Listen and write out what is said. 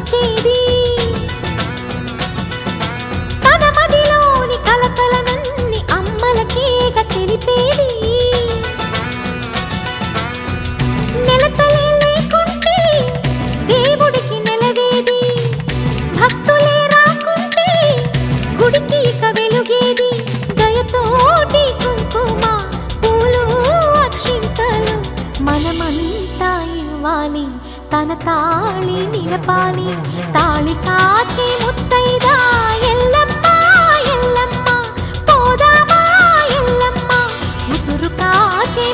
మరిచేది తన మదిలోని కలకలనన్ని అమ్మలకేగ తెలిపేది నెలతలే లేకుంటే దేవుడికి నెలవేది భక్తులే రాకుంటే గుడికి ఇక వెలుగేది దయతోటి కుంకుమ పూలు అక్షింతలు మనమంతా ఇవ్వాలి తన తాళి నిలపాలి తాళి కాచి ముత్తైదా ఎల్లమ్మ ఎల్లమ్మ పోదామా ఎల్లమ్మ ఉసురు కాచి